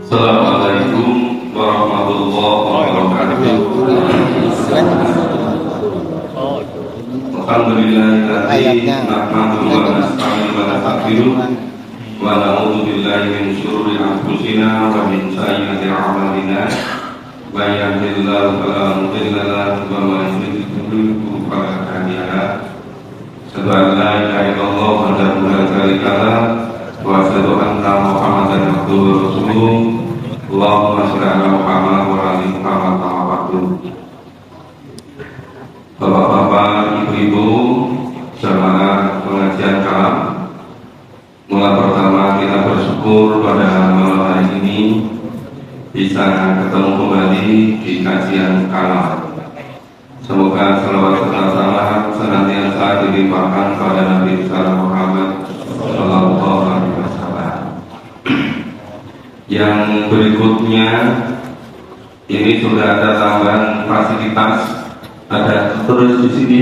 Assalamualaikum warahmatullahi wabarakatuh. Alhamdulillahi nahmaduhu wa nasta'inuhu wa nastaghfiruh wa na'udzu billahi min syururi anfusina wa min sayyiati a'malina. May yahdihillahu fala mudilla lahu wa may yudlil fala hadiya lahu. Asyhadu an la ilaha illallah wahdahu la syarika lahu wa asyhadu anna Muhammadan abduhu wa rasuluh. Allahumma shalli ala Muhammad wa ala ali Muhammad kama ba'du. Bapak-bapak, ibu-ibu, jamaah pengajian kalam, mulai pertama kita bersyukur pada malam hari ini bisa ketemu kembali di kajian kalam. Semoga salawat serta salam senantiasa dilimpahkan pada Nabi Muhammad Sallallahu Alaihi Wasallam. Yang berikutnya ini sudah ada tambahan fasilitas. Ada terus di sini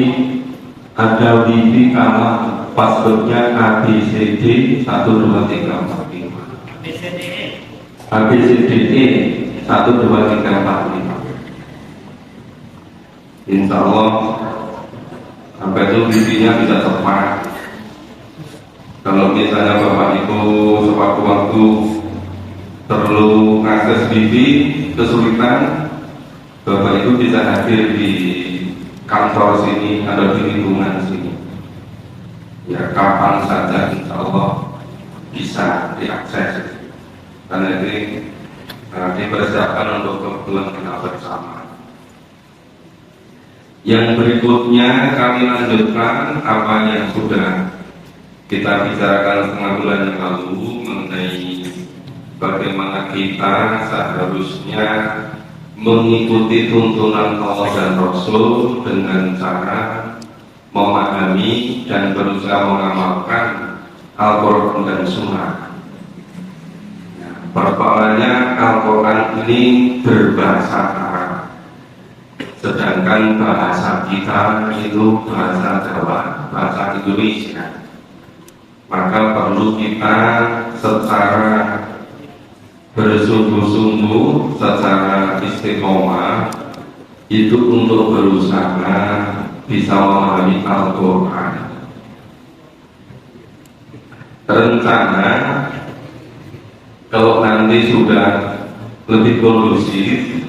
ada wifi kalam, passwordnya ABCD 1 2 3 4 5. ABCDE 1 2 3 4 5. Insya Allah sampai itu wifi-nya bisa cepat. Kalau misalnya Bapak Ibu sewaktu-waktu perlu akses wifi kesulitan, Bapak Ibu bisa hadir di kantor sini atau di lingkungan sini. Ya, kapan saja insya Allah bisa diakses. Karena ini dipersiapkan untuk kebutuhan kita bersama. Yang berikutnya kami lanjutkan apa yang sudah kita bicarakan setengah bulan yang lalu mengenai bagaimana kita seharusnya mengikuti tuntunan Allah dan Rasul dengan cara memahami dan berusaha mengamalkan Al-Quran dan Sunnah. Persoalannya Al-Quran ini berbahasa Arab, sedangkan bahasa kita itu bahasa Jawa, bahasa Indonesia. Maka perlu kita secara bersungguh-sungguh, secara istiqomah itu untuk berusaha bisa memahami Al-Quran. Rencana kalau nanti sudah lebih kondusif,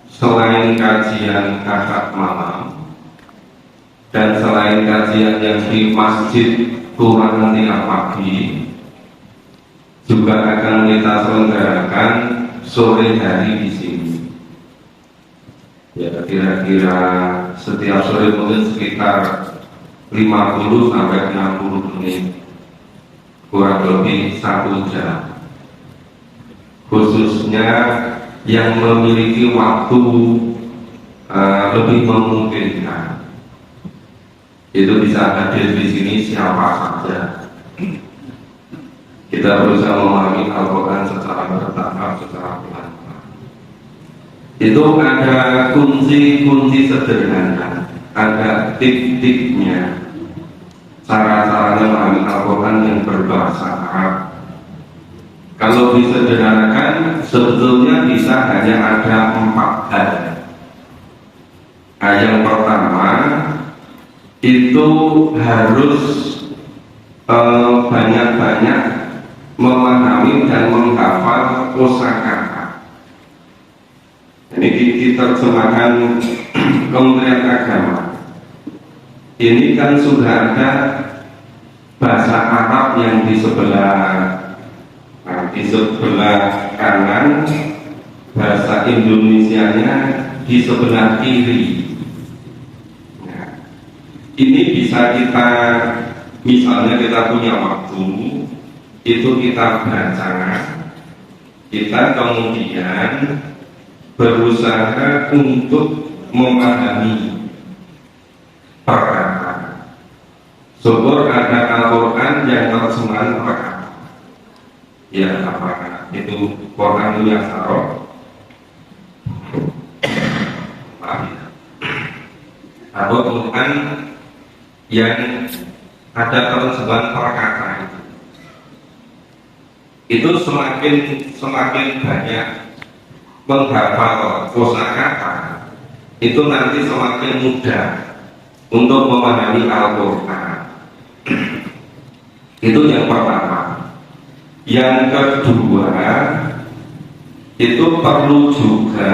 selain kajian akad malam dan selain kajian yang di masjid turun nanti pagi, juga akan kita selenggarakan sore hari di sini. Ya, kira-kira setiap sore mungkin sekitar 50 sampai 60 menit, kurang lebih 1 jam. Khususnya yang memiliki waktu lebih memungkinkan, itu bisa hadir di sini siapa saja. Kita berusaha memahami Al-Quran secara bertahap, secara pelan-pelan. Itu ada kunci-kunci sederhana, ada tip-tipnya, cara-caranya memahami Al-Quran yang berbahasa Arab. Kalau disederhanakan, sebetulnya bisa hanya ada 4 hal. Yang pertama, itu harus banyak-banyak memahami dan menghafal kosakata. Ini diterjemahkan Kementerian Agama. Ini kan sudah ada bahasa Arab yang di sebelah kanan, bahasa Indonesianya di sebelah kiri. Nah, ini bisa kita, misalnya kita punya waktu, itu kita baca, kita kemudian berusaha untuk memahami perkataan. Syukur ada Al-Quran yang terjemahan perkataan. Ya, apakah itu Quran Yasaro? Atau Quran yang ada terjemahan perkataan itu. itu semakin banyak menghafal kosakata, itu nanti semakin mudah untuk memahami Al-Quran. Itu yang pertama. Yang kedua, itu perlu juga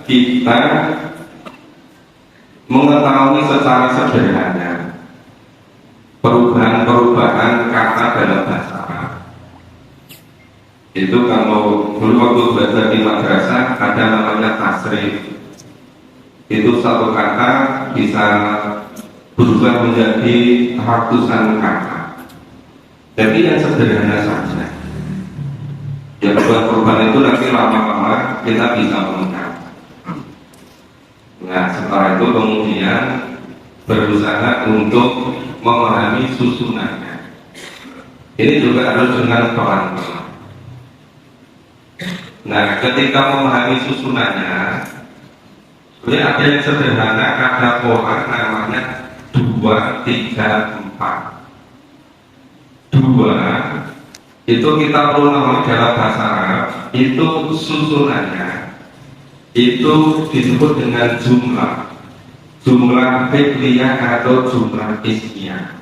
kita mengetahui secara sederhana perubahan-perubahan kata dalam bahasa Arab. Itu kalau dulu waktu belajar di madrasah ada namanya tasrif. Itu satu kata bisa berubah menjadi ratusan kata. Jadi yang sederhana saja. Ya perubahan itu nanti lama-lama kita bisa mengenal. Nah setelah itu kemudian berusaha untuk memahami susunannya. Ini juga harus dengan pelan-pelan. Nah ketika memahami susunannya, sebenarnya ada yang sederhana, ada pola namanya 2, 3, 4. 2 itu kita perlu namanya dalam bahasa Arab, itu susunannya itu disebut dengan jumlah fi'liyah atau jumlah ismiyah.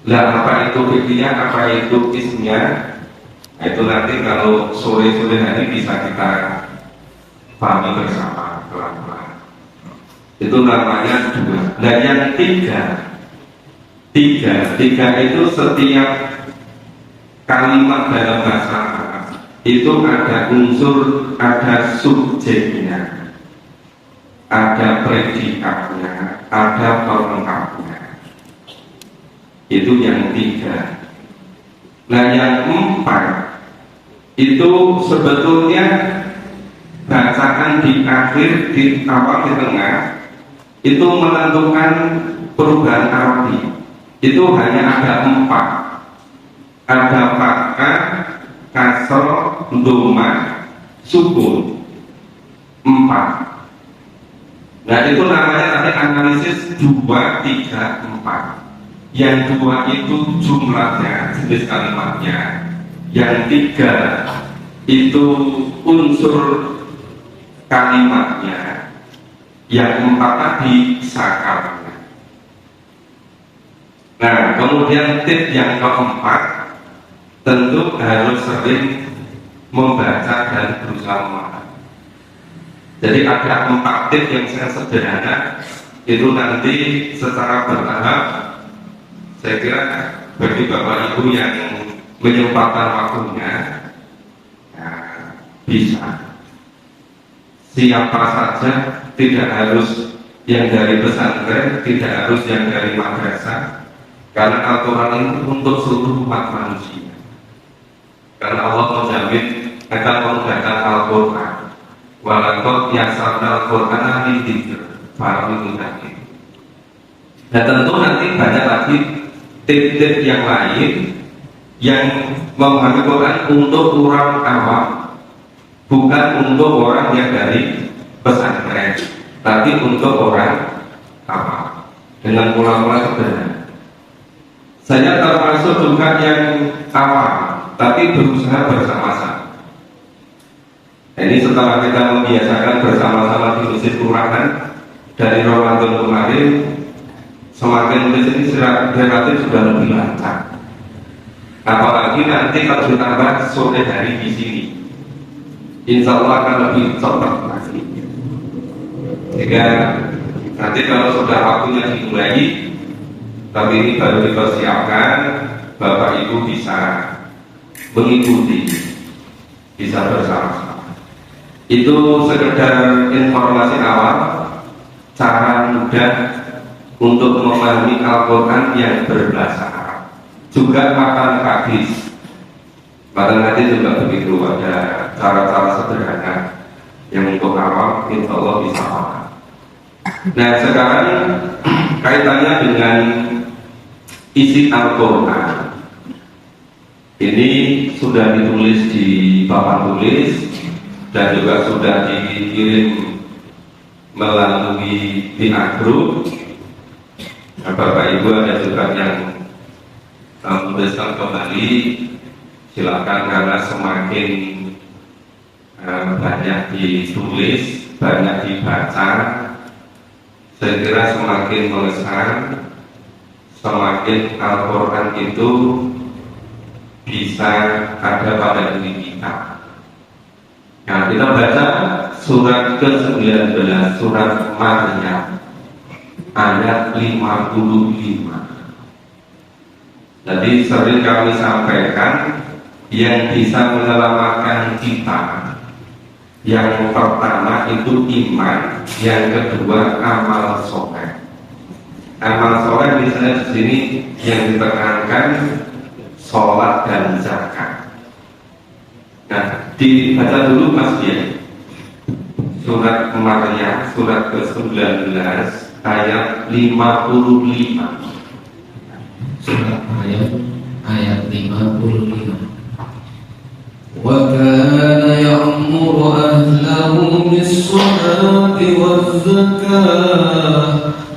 Lah apa itu fi'liyah, apa itu ismiyah? Nah, itu nanti kalau sore-sore hari bisa kita pahami bersama pelan-pelan. Itu namanya 2. Dan yang 3 itu setiap kalimat dalam bahasa Arab itu ada unsur, ada subjeknya, ada predikatnya, ada pelengkapnya. Itu yang 3. Nah yang 4 itu sebetulnya bacaan di akhir, di awal, di tengah itu menentukan perubahan arti. Itu hanya ada 4. Ada fathah, kasr, dhamma, sukun. 4. Nah itu namanya tadi analisis 2, 3, 4. Yang 2 itu jumlahnya, jenis kalimatnya. Yang 3 itu unsur kalimatnya. Yang 4 tadi sakarnya. Nah kemudian tip yang keempat, tentu harus sering membaca dan berusaha memahami. Jadi ada 4 tip yang sangat sederhana. Itu nanti secara bertahap, saya kira bagi Bapak Ibu yang menyempatkan waktunya, bisa. Siapa saja, tidak harus yang dari pesantren, tidak harus yang dari madrasah, karena Al-Quran itu untuk seluruh umat manusia. Karena Allah menjamin akan memudahkan Al-Quran. Walaqad yasarna Al-Qur'ana lidzikr para mudakkir. Nah tentu nanti banyak lagi tip-tip yang lain yang memahami Quran untuk orang awam, bukan untuk orang yang dari pesantren, tapi untuk orang awam dengan pola-pola sederhana. Saya termasuk juga yang awam, tapi berusaha bersama-sama. Ini setelah kita membiasakan bersama-sama di masjid kelurahan dari Ramadan kemarin, semakin di sini relatif sudah lebih lancar. Apalagi nanti kalau ditambah sore hari di sini, insya Allah akan lebih cepat lagi. Jika nanti kalau sudah waktunya dimulai, tapi ini baru dipersiapkan, Bapak Ibu bisa mengikuti, bisa bersama-sama. Itu sekedar informasi awal, cara mudah untuk memahami Al-Quran yang berbahasa Arab. Juga makan hadis, makan hadis juga begitu, ada cara-cara sederhana yang untuk awam insya Allah bisa paham. Nah sekarang kaitannya dengan isi Al-Quran ini sudah ditulis di papan tulis dan juga sudah dikirim melalui WA Group. Nah, Bapak Ibu ada juga yang menuliskan kembali Silakan, karena semakin banyak ditulis, banyak dibaca, saya kira semakin melesat, semakin Al-Quran itu bisa ada pada diri kita. Nah, kita baca surat ke-19, surat Maryam, ayat 55. Jadi sering kami sampaikan, yang bisa menyelamatkan kita, yang pertama itu iman, yang kedua amal soleh. Amal soleh misalnya di sini yang ditekankan sholat dan zakat. Nah, dibaca dulu Mas Bian, surat Maryam, surat ke-19 ayat 55. Surat Maryam ayat 55. Wa kana ya'muru ahlahu bis-salati waz-zakah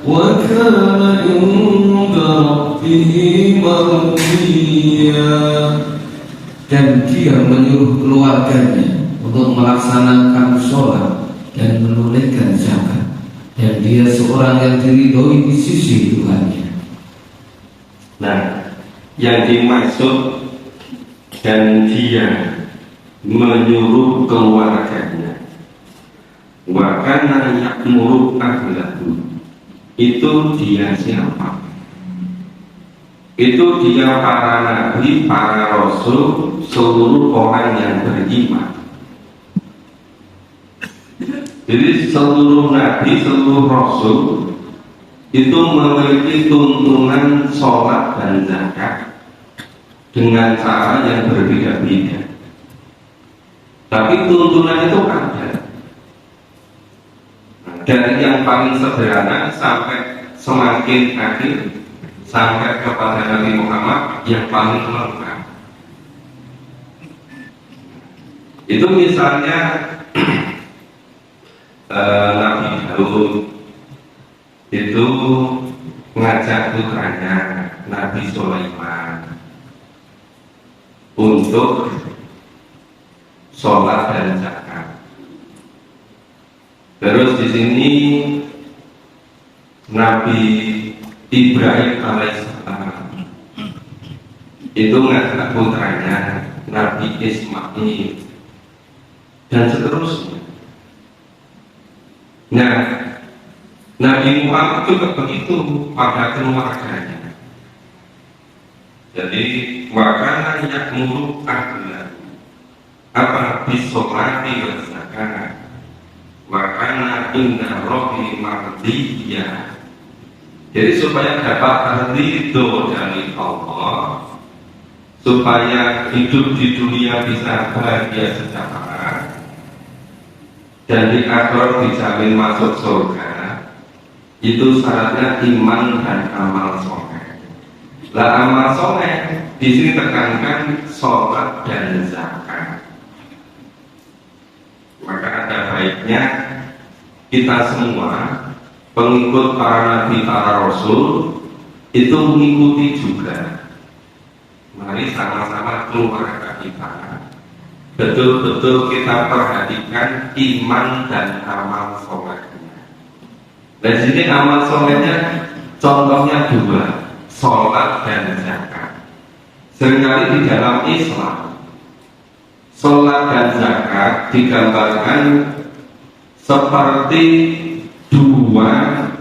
wa kana 'inda rabbih mardiyya. Dan dia menyuruh keluarganya untuk melaksanakan sholat dan menunaikan zakat, dan dia seorang yang diridhoi di sisi Tuhannya. Nah, yang dimaksud dan dia menyuruh keluarganya, wa kana ya'muru ahlahu, itu dia siapa? Itu dia para nabi, para rasul, seluruh orang yang beriman. Jadi seluruh nabi, seluruh rasul itu memiliki tuntunan sholat dan zakat dengan cara yang berbeda-beda. Tapi tuntunan itu ada, dari yang paling sederhana sampai semakin akhir, sampai kepada Nabi Muhammad yang paling lengkap. Itu misalnya Nabi Daud itu mengajak putranya Nabi Sulaiman untuk sholat dan zakat. Terus di sini Nabi Ibrahim alaihissalam itu mengajak putranya Nabi Ismail dan seterusnya. Nah, Nabi Muhammad juga begitu pada keluarganya. Jadi wakana ya'muru ahlahu apa bisolati wa zakat, wakana inna rohi mardiyya. Jadi supaya dapat ridho dari Allah, supaya hidup di dunia bisa bahagia sejahtera dan di akhirat dijamin masuk surga, itu syaratnya iman dan amal soleh. Lah amal soleh di sini tekankan sholat dan zakat. Maka ada baiknya kita semua pengikut para nabi, para rasul itu mengikuti juga. Mari sama-sama keluarga kita betul-betul kita perhatikan iman dan amal solehnya. Dan di sini amal solehnya contohnya dua, sholat dan zakat. Seringkali di dalam Islam sholat dan zakat digambarkan seperti dua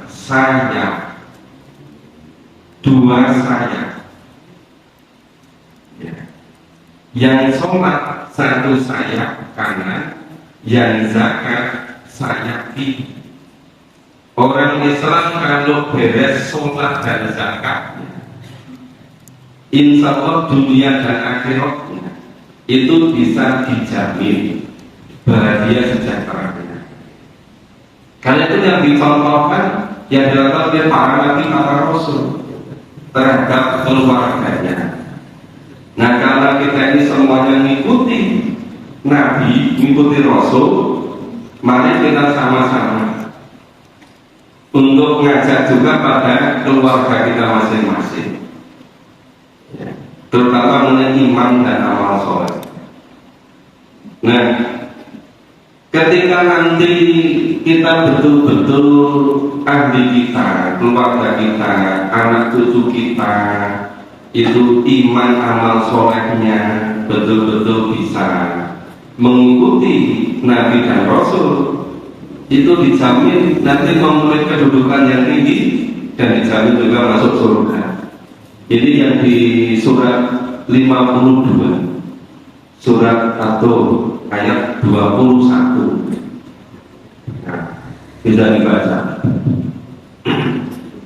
sayap. Ya. Yang sholat satu sayap kanan, yang zakat sayap kiri. Orang Islam kalau beres sholat dan zakatnya, insya Allah dunia dan akhiratnya itu bisa dijamin bahagia sejahteranya. Karena itu yang dicontohkan yang dilakukan oleh para nabi, para rasul terhadap keluarganya. Nah, karena kita ini semuanya mengikuti nabi, mengikuti rasul, mari kita sama-sama untuk mengajak juga pada keluarga kita masing-masing, terutama mengenai iman dan amal soleh. Nah, ketika nanti kita betul-betul ahli kita, keluarga kita, anak cucu kita itu iman amal solehnya betul-betul bisa mengikuti Nabi dan Rasul, itu dijamin nanti memulai kedudukan yang tinggi dan dijamin juga masuk surga. Ini yang di surat 52, surat atau ayat 21. Nah, bisa dibaca.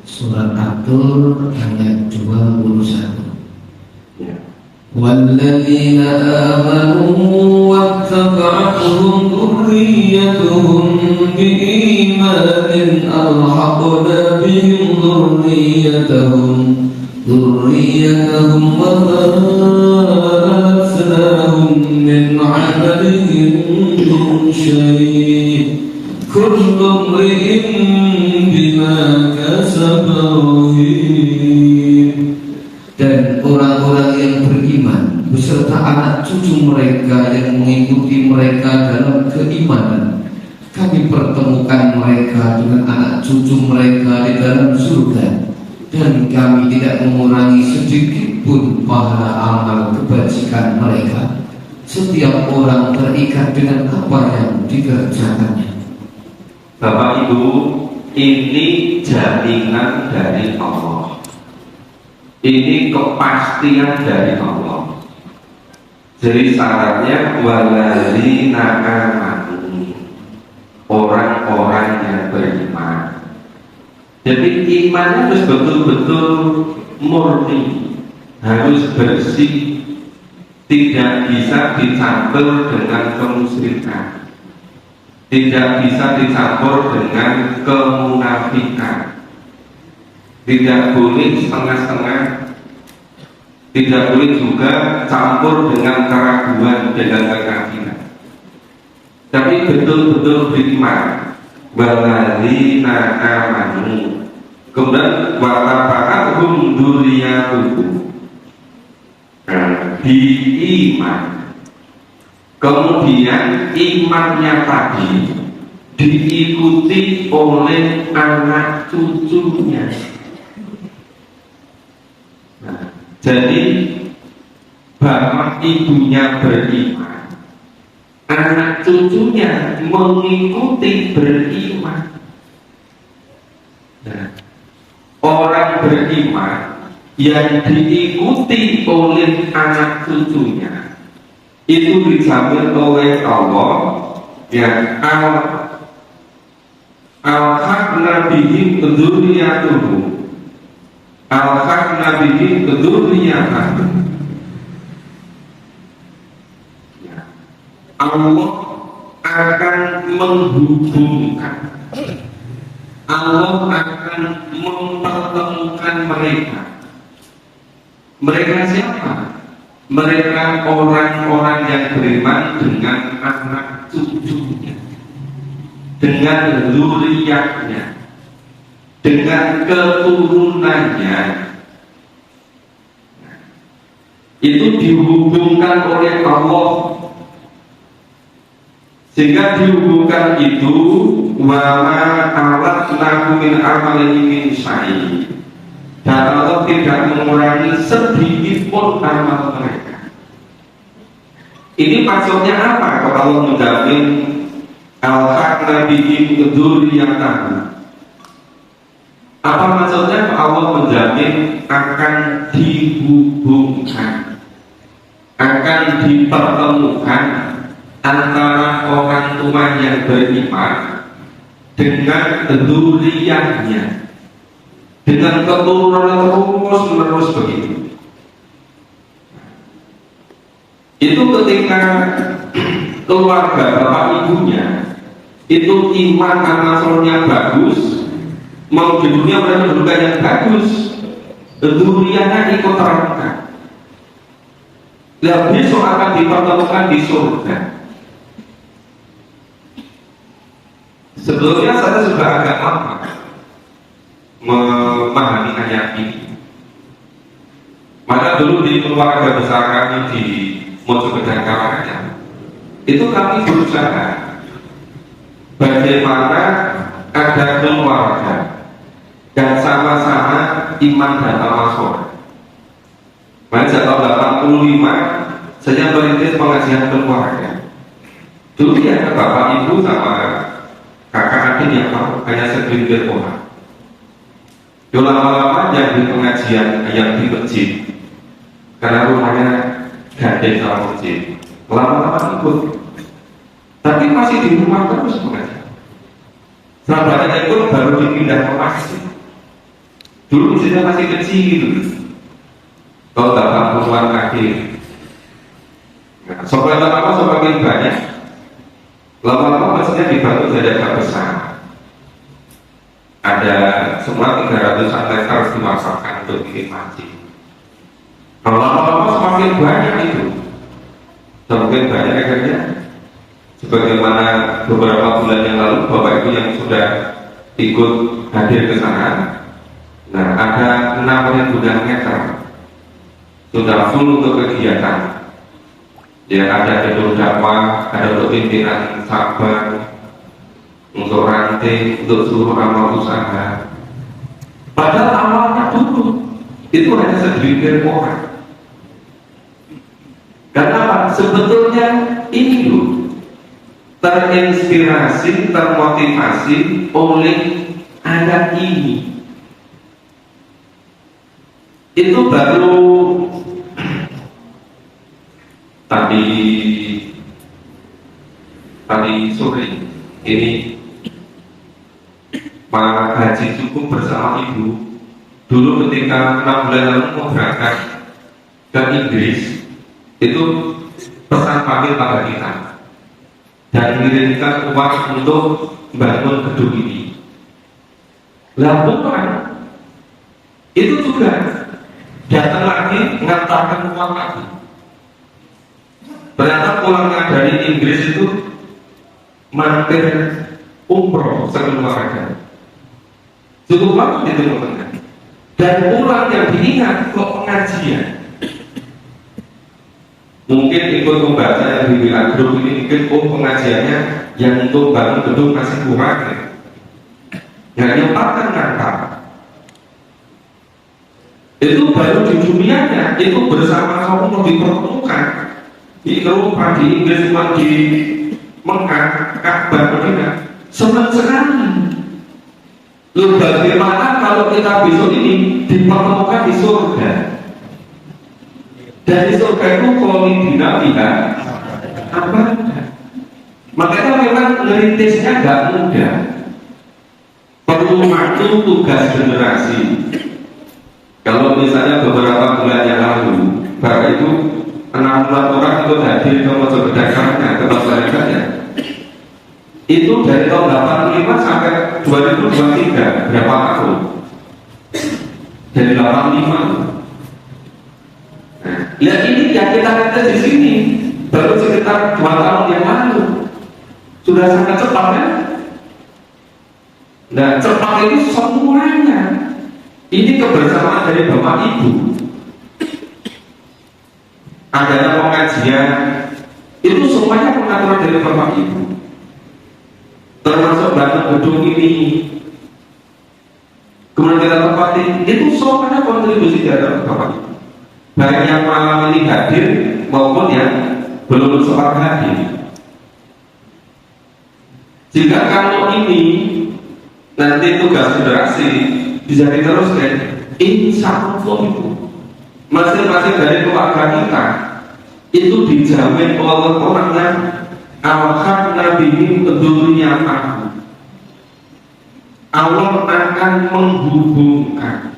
Surat At-Tur ayat 21. Ya. والذين آمنوا واتبعتهم ذريتهم بإيمان ألحقنا بهم ذريتهم وما ألتناهم من عملهم من شيء كل امرئ بما كسب رهين. Dan orang-orang yang beriman beserta anak cucu mereka yang mengikuti mereka dalam keimanan, kami pertemukan mereka dengan anak cucu mereka di dalam surga, dan kami tidak mengurangi sedikit pun pahala amal kebajikan mereka. Setiap orang terikat dengan apa yang dikerjakannya. Bapak Ibu, ini jaminan dari Allah. Ini kepastian dari Allah. Jadi syaratnya waladzina amanu, orang-orang yang beriman. Jadi imannya harus betul-betul murni, harus bersih, tidak bisa dicampur dengan kemusyrikan, tidak bisa dicampur dengan kemunafikan. Tidak boleh setengah-setengah, tidak boleh juga campur dengan keraguan dan kekafiran. Tapi betul-betul beriman. Waladzina amanu. Kemudian wattaba'athum dzurriyyatuhum. Diiman. Kemudian imannya tadi diikuti oleh anak cucunya. Jadi bapak ibunya beriman, anak cucunya mengikuti beriman. Nah, orang beriman yang diikuti oleh anak cucunya itu dijamin oleh Allah yang al-haqna bihim dzurriyyatuhum. Al-haqna bihim dzurriyyatuhum. Allah akan menghubungkan, Allah akan mempertemukan mereka. Mereka siapa? Mereka orang-orang yang beriman dengan anak cucunya, dengan zuriyatnya, dengan keturunannya. Itu dihubungkan oleh Allah. Sehingga dihubungkan itu wama alatnahu min amalihi min syai'. Dan Allah tidak mengurangi sedikit pun amal mereka. Ini maksudnya apa kalau Allah menjamin al-haqna bihim dzurriyyatuhum? Apa maksudnya Allah menjamin akan dihubungkan, akan dipertemukan antara orang tua yang beriman dengan dzurriyyahnya, dengan keturunan terus menerus begitu. Itu ketika keluarga bapak ibunya itu iman amalannya bagus, mau di dunia mereka juga yang bagus, dzurriyyahnya ikut terangkat. Dan besok akan dipertemukan di surga. Sebelumnya saya sudah agak lama memahami ayat ini. Maka dulu di keluarga besar kami di mau sekedar kawannya. Itu kami berusaha bagaimana ada keluarga yang sama-sama iman dan amal soleh. Pada tahun 85 saya merintis pengajian keluarga. Dulu ya bapak ibu sama kakak adik yang hanya segelintir orang. Lama-lama yang di pengajian yang di masjid, karena rumahnya gandeng sama masjid, lama-lama ikut. Tapi masih di rumah terus mengajar. Sahabatnya ikut baru dipindah ke masjid. Dulu masjidnya masih kecil gitu. Kalau dapat keluar kaki, semakin lama semakin banyak. Lama-lama masjidnya dibantu jadi agak besar. Ada semua 300-an meter harus dimasakkan untuk bikin masjid. Kalau lama-lama semakin banyak itu, semakin banyak akhirnya. Sebagaimana beberapa bulan yang lalu bapak ibu yang sudah ikut hadir ke sana, nah ada 6.000 meter sudah full untuk kegiatan. Ya ada gedung dakwah, ada untuk pimpinan sabar, untuk ranting, untuk seluruh amal usaha. Padahal awalnya dulu itu hanya segelintir orang. Karena sebetulnya ini loh terinspirasi, termotivasi oleh anak ini. Itu baru tadi sore ini Pak Haji cukup bersama ibu. Dulu ketika 6 bulan lalu mau berangkat ke Inggris, itu pesan pamit pada kita dan mengirimkan uang untuk bangun gedung ini. Lalu itu juga datang lagi mengantarkan uang lagi. Ternyata pulangnya dari Inggris itu mampir umroh sekeluarga. Cukup banget itu teman-teman. Dan pulang yang diingat kok pengajian. Mungkin ikut membaca yang di WA grup ini, mungkin pengajiannya yang untuk bangun gedung masih kurang ya. Yang nyempatkan ngangkat. Itu baru di dunianya, itu bersama-sama dipertemukan. Di Eropa, di Inggris, di Mekah, Ka'bah, Madinah, senang sekali. Lalu bagaimana kalau kita besok ini dipertemukan di surga? Dari surga itu kolidina pihak apa? Makanya memang ngerintisnya nggak mudah. Perlu waktu, tugas generasi. Kalau misalnya beberapa bulan yang lalu, Bapak itu 60 orang itu hadir ke Pojok Gedakannya, ke masyarakatnya. Itu dari tahun 85 sampai 2023 berapa tahun? Dari 85. Nah, ini yang kita lihat di sini baru sekitar 2 tahun yang lalu. Sudah sangat cepat kan? Nah, cepat itu semuanya. Ini kebersamaan dari Bapak Ibu. Adanya pengajian itu semuanya pengaturan dari Bapak Ibu. Termasuk bangun gedung ini. Kemudian kita tempati itu semuanya kontribusi dari Bapak Ibu. Baik yang malam ini hadir maupun yang belum sempat hadir. Jika kalau ini nanti tugas federasi bisa diteruskan, insya Allah itu masing-masing dari keluarga kita itu dijamin oleh orang yang awal nabi penduduknya aku. Allah akan menghubungkan,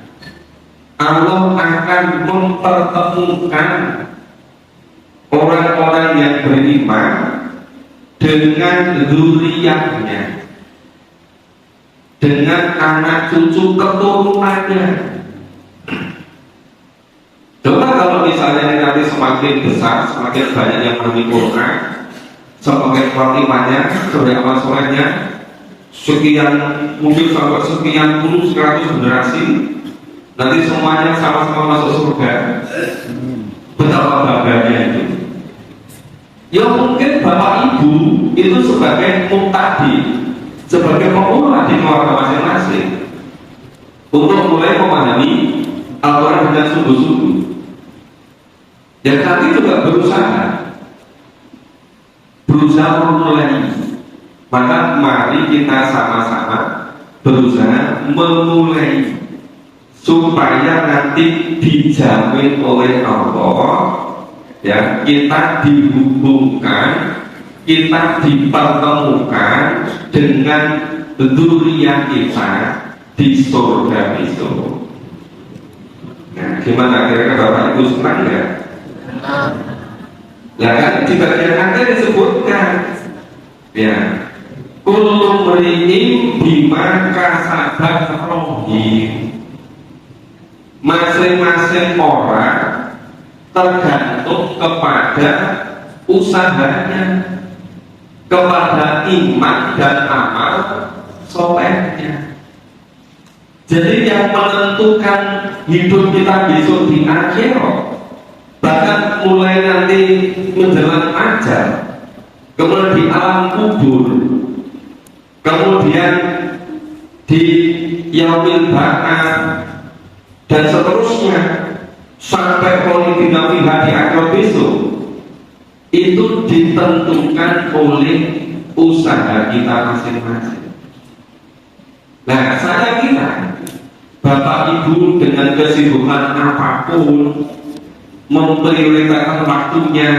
Allah akan mempertemukan orang-orang yang beriman dengan zuriyahnya, dengan anak cucu keturunannya. Coba kalau misalnya nanti semakin besar, semakin banyak yang menyimpulkan, semakin kuat imannya, sebagai amal solehnya, sekian mungkin sampai sekian puluh 100 generasi, nanti semuanya sama-sama masuk surga. Betapa bangganya itu. Ya mungkin bapak ibu itu sebagai muktadi, sebagai pemula di keluarga masing-masing untuk mulai memahami Al-Quran dengan sungguh-sungguh. Dan kami juga berusaha memulai. Maka mari kita sama-sama berusaha memulai supaya nanti dijamin oleh Allah, ya, kita dihubungkan, kita dipertemukan dengan dzurriyyah kita di surga besok. Nah, gimana kira-kira Bapak Ibu senang nggak? Nah, kan di bagian akhir disebutkan, ya, kullu mri'in bima kasabat rahim. Masing-masing orang tergantung kepada usahanya, kepada iman dan amal solehnya. Jadi yang menentukan hidup kita besok di akhirat, bahkan mulai nanti menjelang ajal, kemudian di alam kubur, kemudian di yaumil ba'ats, dan seterusnya sampai politika pihak di akhirat besok, itu ditentukan oleh usaha kita masing-masing. Nah, saya kira Bapak Ibu dengan kesibukan apapun memprioritaskan waktunya,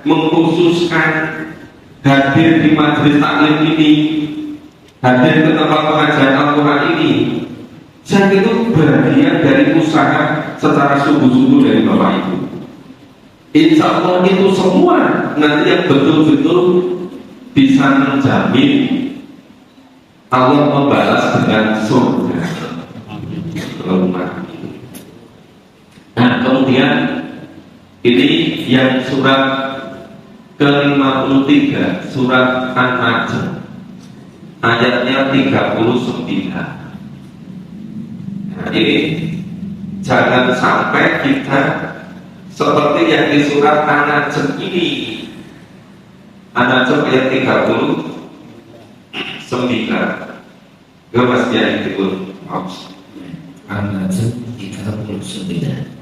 mengkhususkan hadir di majelis taklim ini, hadir ke tempat pengajian Al-Quran ini, saya itu bagian dari usaha secara sungguh-sungguh dari Bapak Ibu. Insya Allah itu semua nanti yang betul-betul bisa menjamin Allah membalas dengan surga. Nah, kemudian ini yang surat ke-53, surat An-Najm, ayatnya 39. Nah, ini jangan sampai kita seperti yang di surat An-Najm ini. An-Najm ayat 39. Mas ya itu An-Najm 39.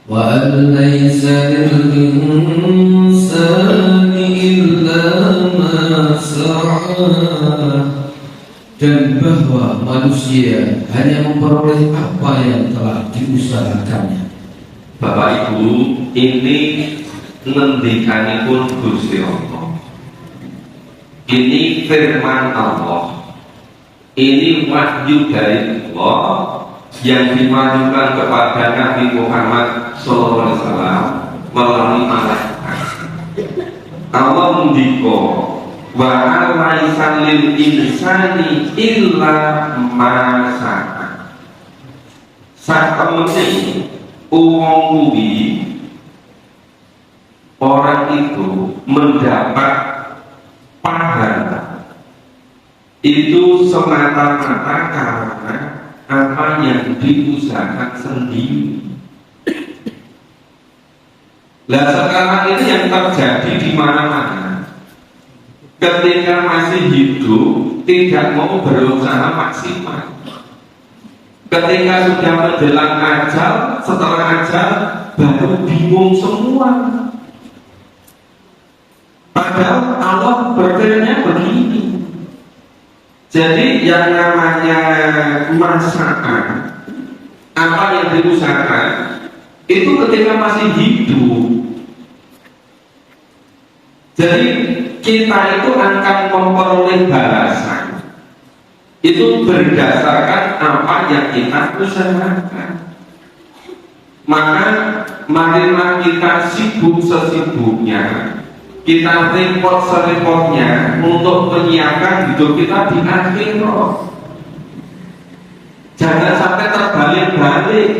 Wa an laysa lil insani illa ma sa'a, dan bahwa manusia hanya memperoleh apa yang telah diusahakannya. Bapak Ibu, ini ngendikanipun Gusti Allah. Ini firman Allah. Ini wahyu dari Allah yang dimajukan kepada Nabi Muhammad SAW melalui malaikat. Allah mendiko wa alaisa lil insani illa ma sa'a. Satemene wong kuwi, orang itu mendapat pahala itu semata-mata karena apa yang diusahakan sendiri. Nah, sekarang ini yang terjadi di mana-mana, ketika masih hidup tidak mau berusaha maksimal, ketika sudah menjelang ajal, setelah ajal baru bingung semua. Padahal Allah berfirman begini. Jadi yang namanya masakan, apa yang diusahakan itu ketika masih hidup. Jadi kita itu akan memperoleh balasan itu berdasarkan apa yang kita usahakan. Maka marilah kita sibuk sesibuknya, kita repot serepotnya untuk menyiapkan hidup kita di akhirat. Jangan sampai terbalik-balik.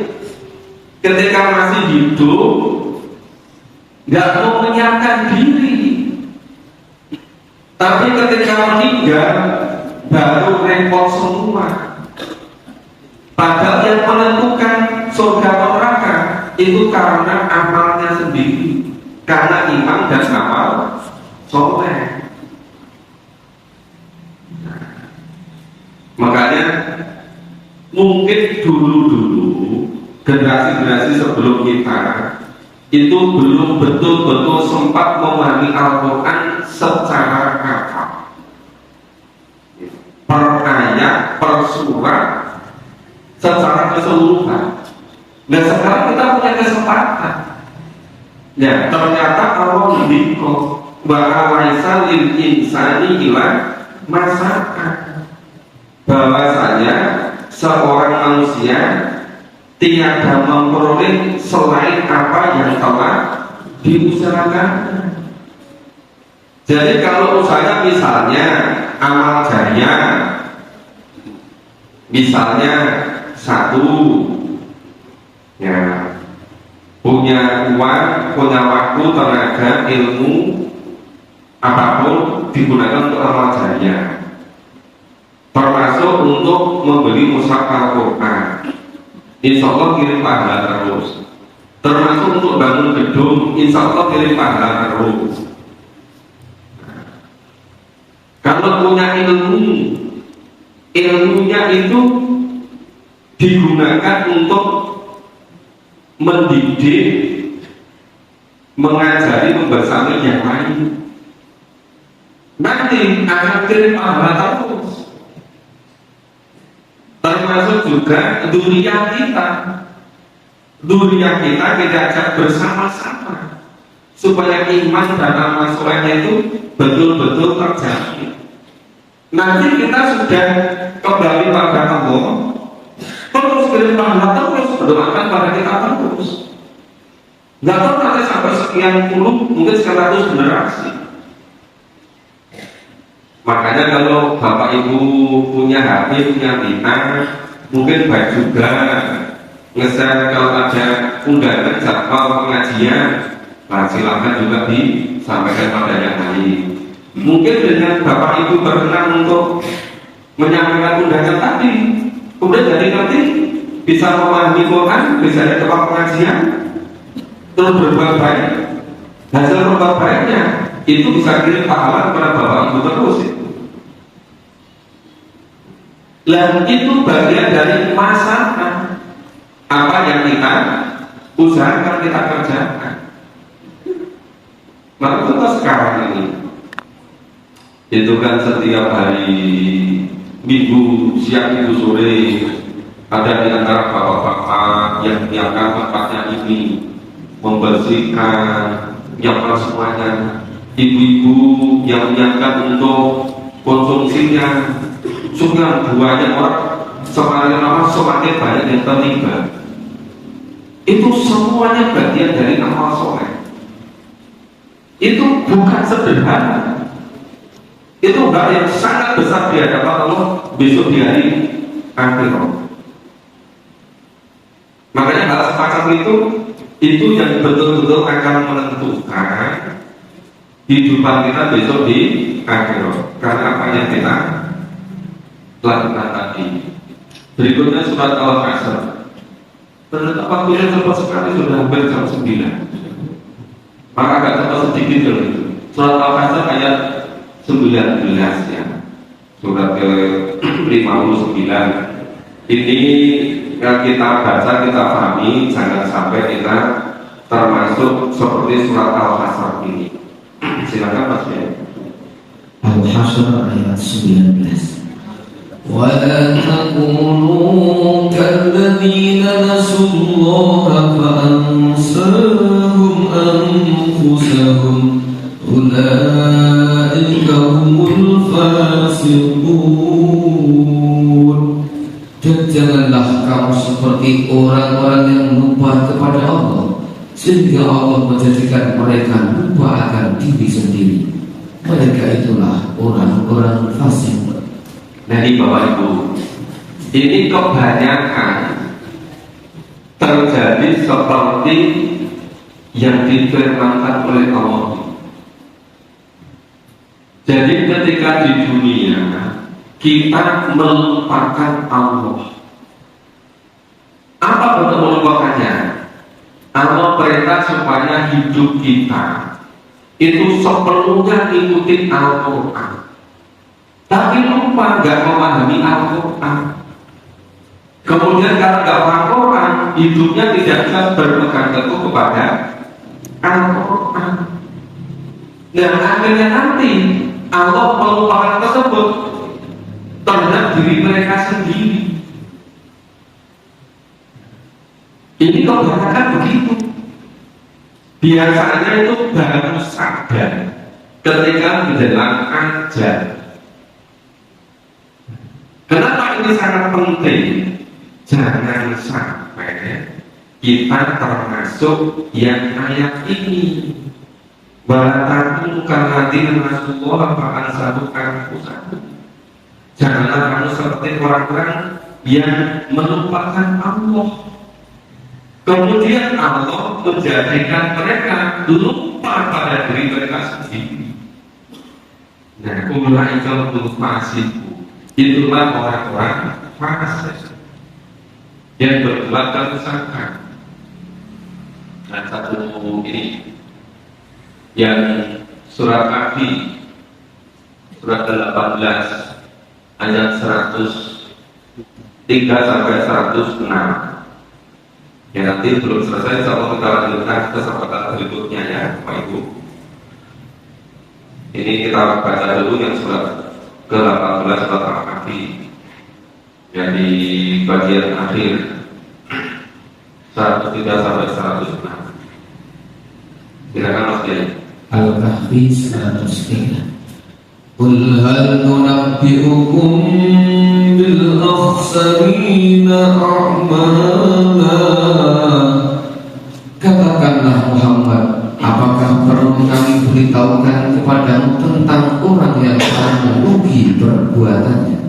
Ketika masih hidup nggak mau menyiapkan diri, tapi ketika meninggal baru repot semua. Padahal yang menentukan surga neraka itu karena amalnya sendiri, karena iman dan amal soleh. Makanya mungkin dulu-dulu generasi-generasi sebelum kita itu belum betul-betul sempat memahami Al-Quran secara hafal, per ayat, per surat, secara keseluruhan. Nah sekarang kita punya kesempatan. Ya ternyata Allah mendikau bahwa laisa lil insani ila masakan, bahwasanya seorang manusia tiada memperoleh selain apa yang telah diusahakan. Jadi kalau usahanya misalnya amal jariah, misalnya satu, ya punya uang, punya waktu, tenaga, ilmu, apapun digunakan untuk amal jariah, termasuk untuk membeli mushaf Al-Quran, insya Allah kirim pahala terus. Termasuk untuk bangun gedung, insya Allah kirim pahala terus. Kalau punya ilmu, ilmunya itu digunakan untuk mendidik, mengajari, membersami yang lain, nanti akan kirim pahala terus. Termasuk juga dunia kita ajak bersama-sama supaya iman dan amal solehnya itu betul-betul terjadi. Nanti kita sudah kembali pada Allah, terus kirim pahala terus, berdoakan pada kita terus. Nggak tahu nanti sampai sekian puluh, mungkin 100 generasi. Makanya kalau bapak ibu punya HP, punya minat, mungkin baik juga nge-share kalau ada undangan jadwal pengajian, nah silahkan juga disampaikan pada yang lain. Mungkin dengan bapak ibu berkenan untuk menyampaikan undangan tadi, kemudian dari nanti bisa memahami Quran, bisa ada tempat pengajian, terus berbuat baik. Hasil berbuat baiknya itu bisa kirim pahala kepada bapak ibu terus. Dan itu bagian dari masalah apa yang kita usahakan, kita kerjakan. Maka kita sekarang ini itu kan setiap hari minggu, siang, minggu sore ada di antara bapak-bapak yang menyiapkan tempatnya ini, membersihkan, menyiapkan semuanya, ibu-ibu yang menyiapkan untuk konsumsinya. Sudah banyak orang semakin banyak yang terlibat. Itu semuanya bagian dari amal soleh. Itu bukan sederhana. Itu hal yang sangat besar di hadapan Allah besok di hari akhirat. Makanya hal semacam itu yang betul-betul akan menentukan kehidupan kita besok di akhirat. Karena apa yang kita lakukan tadi. Berikutnya surat Al-Asr. Ternyata waktunya cepat sekali, sudah hampir jam 9. Maka agak cepat sedikit dulu itu. Surat Al-Asr ayat 19 ya. Surat ke-59. Ini yang kita baca, kita pahami, jangan sampai kita termasuk seperti surat Al-Asr ini. Silakan Mas Ben. Al-Hasr ayat 19. ولا تكونوا كالذين نسوا الله فأنساهم أنفسهم أولئك هم الفاسقون. Dan janganlah kamu seperti orang-orang yang lupa kepada Allah, sehingga Allah menjadikan mereka lupa akan diri sendiri. Mereka itulah orang-orang fasik. Nah ini Bapak Ibu, ini kebanyakan terjadi seperti yang difirmankan oleh Allah. Jadi ketika di dunia kita melupakan Allah, apa bentuk melupakannya? Allah perintah supaya hidup kita itu sepenuhnya ikutin Al-Quran, tapi lupa nggak memahami Al-Quran. Kemudian karena nggak paham Quran, hidupnya tidak bisa berpegang teguh kepada Al-Quran. Dan akhirnya nanti Allah melupakan tersebut terhadap diri mereka sendiri. Ini kebanyakan begitu. Biasanya itu baru sadar ketika menjelang ajal. Kenapa ini sangat penting? Jangan sampai kita termasuk yang ayat ini. Barangkali karena Rasulullah bahkan satu pusat. Janganlah kamu seperti orang-orang yang melupakan Allah. Kemudian Allah menjadikan mereka lupa pada diri mereka sendiri. Nah, ulaika fasiqun. Itulah orang-orang fasik yang berbuat kerusakan. Nah, satu ini yang surat Kahfi surat 18 ayat 103 sampai 106. Ya, nanti belum selesai, insya kita lanjutkan kesempatan berikutnya ya Bapak Ibu. Ini kita baca dulu yang surat ke-18 surat Al-Kahfi, yang di bagian akhir 103 sampai 106. Silakan Mas Kiai. Al-Kahfi 103. Qul hal nunabbi'ukum bil akhsarina a'mala. Katakanlah Muhammad, apakah perlu kami beritahukan kepadamu tentang orang yang paling merugi perbuatannya?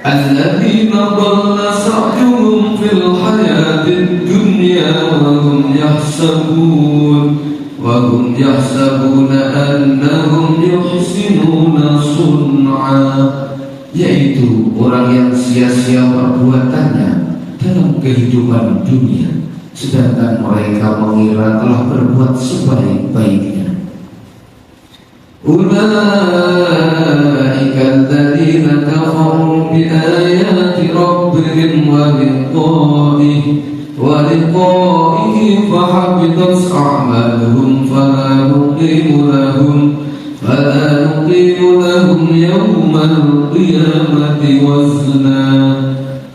Alladzina dhalla sa'yuhum fil hayatid dunya wa hum yahsabuna annahum yuhsinuna sun'a, yaitu orang yang sia-sia perbuatannya dalam kehidupan dunia, sedangkan mereka mengira telah berbuat sebaik-baiknya. Ulaika alladzina kafaru bi ayati rabbihim wa liqa'ihi fahabitat a'maluhum fala nuqimu lahum yawmal qiyamati wazna.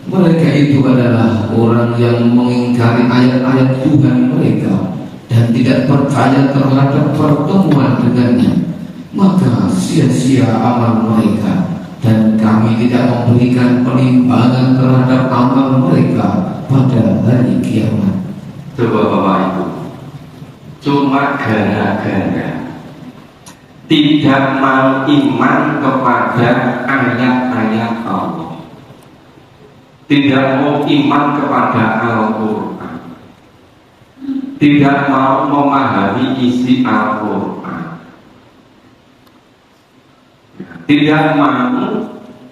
Mereka itu adalah orang yang mengingkari ayat-ayat Tuhan mereka dan tidak percaya terhadap pertemuan dengannya, maka sia-sia amal mereka, dan kami tidak memberikan penimbangan terhadap amal mereka pada hari kiamat. Coba Bapak Ibu, cuma gara-gara tidak mau iman kepada ayat-ayat Allah, tidak mau iman kepada Al-Quran, tidak mau memahami isi Al-Quran, tidak mau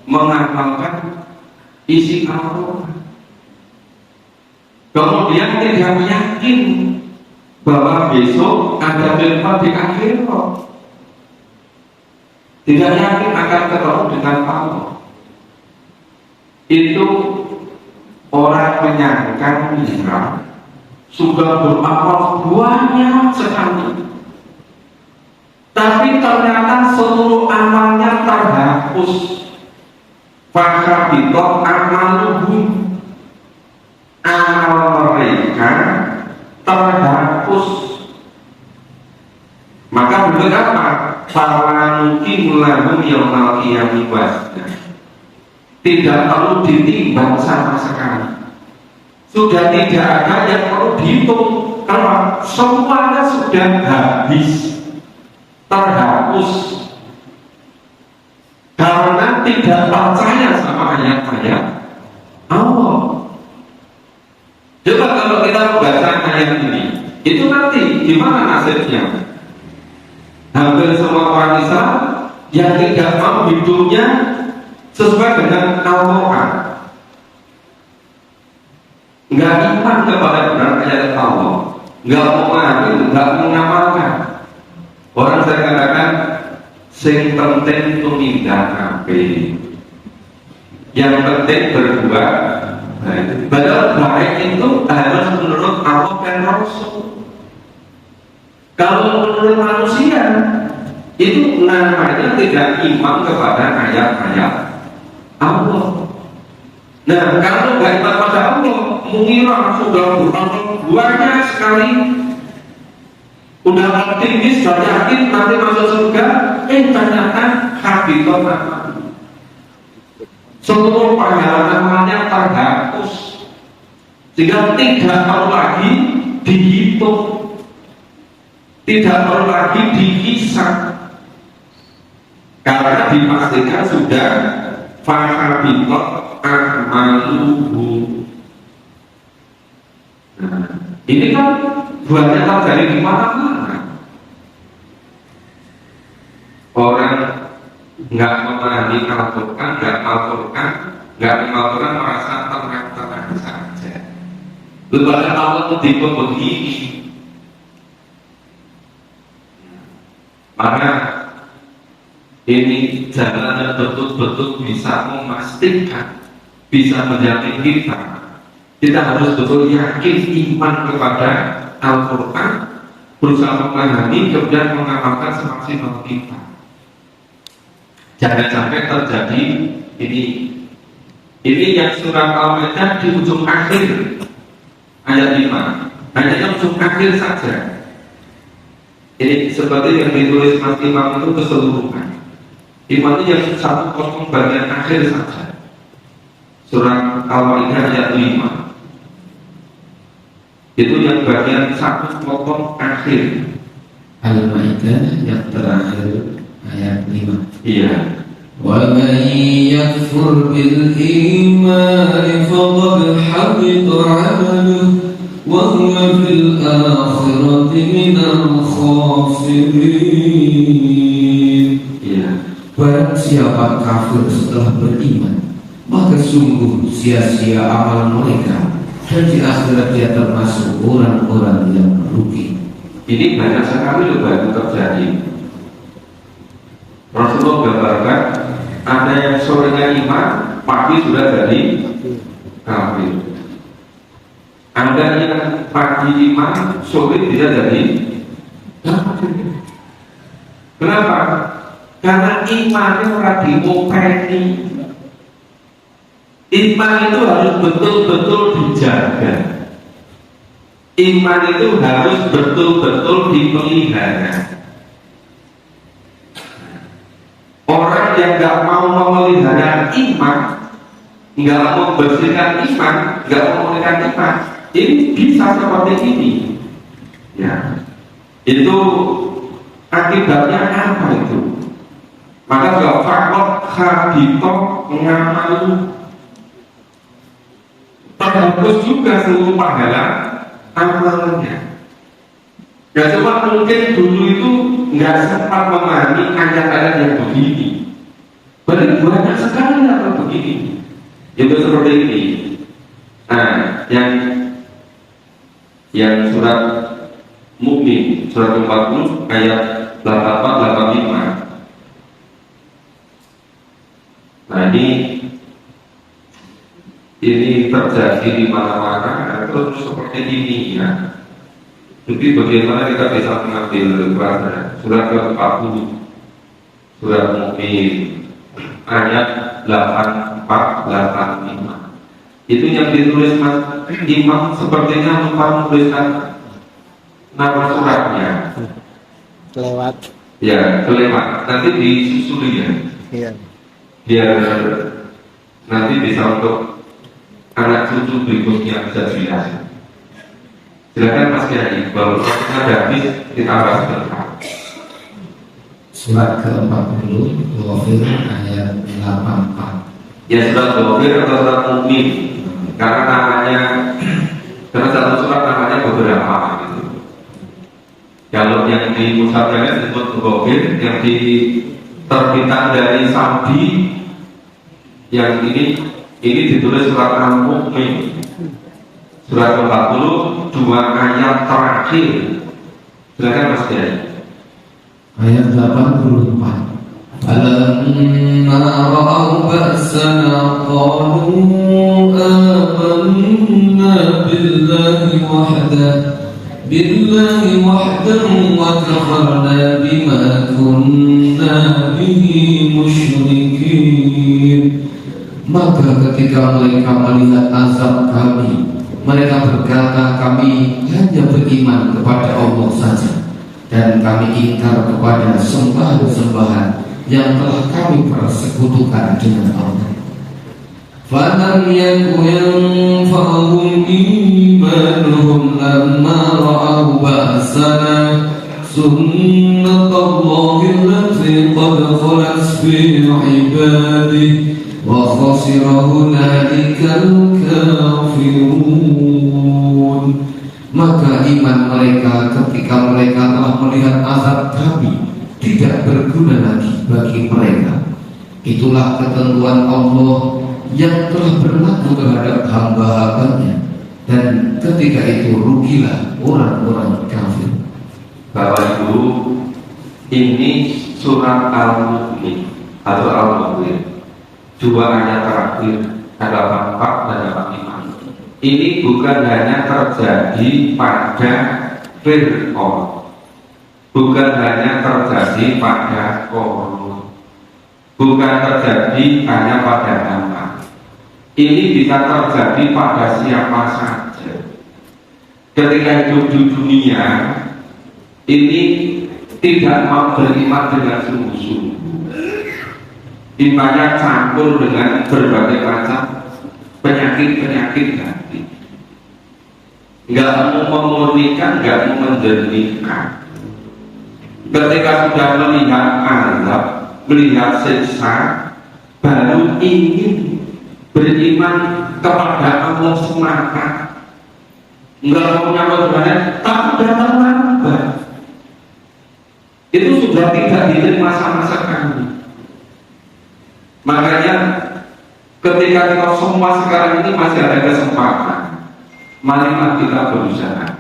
mengamalkan isi Al-Quran, kemudian tidak yakin bahwa besok ada tempat di akhirat, tidak yakin akan ketemu dengan Allah. Itu orang menyangka sudah beramal banyak sekali, tapi ternyata seluruh amalnya terhapus. Fakhabitat amaluhum, amal mereka terhapus. Maka benar apa? Falanukim lahum yaumal qiyamati wazna. Tidak perlu ditimbang sama sekali. Sudah tidak ada yang perlu dihitung, karena semuanya sudah habis, terhapus, karena tidak percaya sama ayat-ayat Allah. Coba kalau kita membaca ayat ini, itu nanti gimana nasibnya? Hampir semua orang Islam yang tidak mau hidupnya sesuai dengan Al-Quran, nggak iman kepada benar ayat Allah, nggak mau mengambil, nggak mengamalkan, Sing penting tumindak kabeh. Yang penting berbuat baik. Padahal baik itu harus menurut Allah dan Rasul. Kalau menurut manusia itu namanya tidak iman kepada ayat-ayat Allah. Nah, kalau nggak iman pada Allah, mengira sudah banyak sekali, udah optimis, sudah yakin nanti masuk surga, ternyata habitat amal. Seluruh pahala amalnya terhapus, sehingga tidak perlu lagi dihitung, tidak perlu lagi dihisab, karena dipastikan sudah fahabitat amaluhu. Nah, ini kan banyak terjadi di mana-mana. Orang nggak memahami Al-Quran, nggak mengalquran merasa tenang-tenang saja. Lepas Allah tipe begini, maka ini jalan yang betul-betul bisa memastikan, bisa menjamin kita harus betul yakin iman kepada Al-Quran, berusaha memahami, kemudian mengamalkan semaksimal kita. Jangan sampai terjadi ini yang surat Al-Maidah di ujung akhir ayat 5, hanya ujung akhir saja. Ini seperti yang ditulis Mas Imam itu keseluruhan. Iman itu yang satu potong bagian akhir saja. Surat Al-Maidah ayat 5 itu yang bagian satu potong akhir. Al-Maidah yang terakhir ayat 5. Iya. وَمَنْ يَكْفُرْ بِالْإِيمَانِ فَقَدْ حَبِطَ عَمَلُهُ وَهُوَ فِي الْآخِرَةِ مِنَ الْخَاسِرِينَ. Iya. Barang siapa kafir setelah beriman, maka sungguh sia-sia amal mereka, dan di akhirat dia termasuk orang-orang yang rugi. Ini banyak sekali juga itu terjadi. Rasulullah gambarkan ada yang sorenya iman, pagi sudah jadi kafir. Ada yang pagi iman, sore bisa jadi kafir. Kenapa? Karena imannya orang diopeni. Iman itu harus betul-betul dijaga. Iman itu harus betul-betul dipelihara. Orang yang nggak mau memelihara iman, nggak mau membersihkan iman, nggak mau memulihkan iman, ini bisa seperti ini. Ya, itu akibatnya apa itu? Maka kalau fakot habito ngamalu, terhapus juga seluruh pahala amalnya. Ya cuma mungkin dulu itu nggak sempat memahami ayat-ayat yang begini. Berarti banyak sekali yang begini. Itu seperti ini. Nah, yang surat Mukmin surat 40 ayat 84-85. Nah ini terjadi di mana-mana terus seperti ini ya. Jadi bagaimana kita bisa mengambil pelajaran? Surat ke-40 surat Mukmin ayat 84-85. Itu yang ditulis Mas Imam sepertinya lupa menuliskan nama suratnya. Kelewat. Ya, kelewat. Nanti disusuli ya. Iya. Biar nanti bisa untuk anak cucu berikutnya bisa dilihat. Silakan Mas Kiai, bahwa waktunya sudah habis ditambah sebentar. Surat ke-40 Ghafir ayat 84. Ya surat Ghafir atau surat Mukmin, karena namanya, karena satu surat namanya beberapa gitu. Kalau yang di Musafirnya disebut Ghafir, yang di terbitan dari Saudi, yang ini ditulis surat Al-Mukmin. Surat 40 dua ayat terakhir. Silakan Mas Kiai. Ayat 84. فلما رأوا بأسنا قالوا آمنا بالله وحده وكفرنا بما كنا به musyrikin. Maka ketika mereka melihat azab kami, mereka berkata, kami hanya beriman kepada Allah saja, dan kami ingkar kepada sembahan-sembahan yang telah kami persekutukan dengan Allah. فَلَمْ يَكُنْ يَنْفَعُهُمْ إِيمَانُهُمْ لَمَّا رَأَوْا بَأْسَنَا سُنَّةَ اللَّهِ الَّتِي قَدْ خَلَتْ فِي عِبَادِهِ وَخَسِرَ هُنَالِكَ الْكَافِرُونَ. Maka iman mereka ketika mereka telah melihat azab kami tidak berguna lagi bagi mereka. Itulah ketentuan Allah yang telah berlaku terhadap hamba-hambanya, dan ketika itu rugilah orang-orang kafir. Bapak Ibu, ini surat Al-Mu'min atau Al-Mu'min, 2 ayat terakhir ada 4 dan ada 5. Ini bukan hanya terjadi pada Fir'aun, bukan hanya terjadi pada Korun, bukan terjadi hanya pada hamba. Ini bisa terjadi pada siapa saja. Ketika hidup di dunia ini tidak mau beriman dengan sungguh-sungguh, imannya campur dengan berbagai macam penyakit-penyakit hati, nggak mau memurnikan, nggak mau menjernihkan. Ketika sudah melihat azab, melihat siksa, baru ingin beriman kepada Allah semata, nggak mau nyambut sebenarnya, tapi datang lambat. Itu sudah tidak diterima sama sekali. Makanya ketika kita semua sekarang ini masih ada kesempatan, marilah kita berusaha.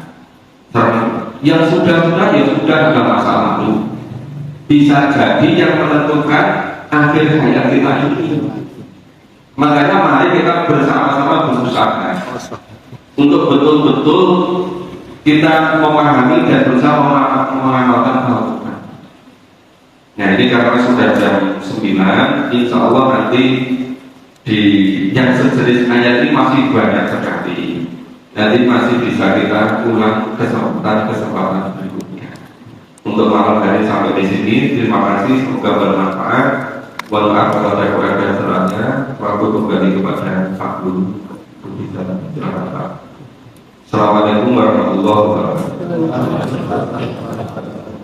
Yang sudah-sudah ya sudah dalam masa lalu, bisa jadi yang menentukan akhir hayat kita ini. Makanya mari kita bersama-sama berusaha untuk betul-betul kita memahami dan berusaha mengamalkan Al-Quran. Nah ini karena sudah jam 9, insya Allah nanti di yang sejenis ayat ini masih banyak sekali. Nanti masih bisa kita ulang kesempatan berikutnya. Untuk malam hari sampai di sini, terima kasih, semoga bermanfaat. Mohon maaf kalau ada kurang dan salahnya. Waktu kembali kepada Pak Guru. Assalamualaikum warahmatullahi wabarakatuh.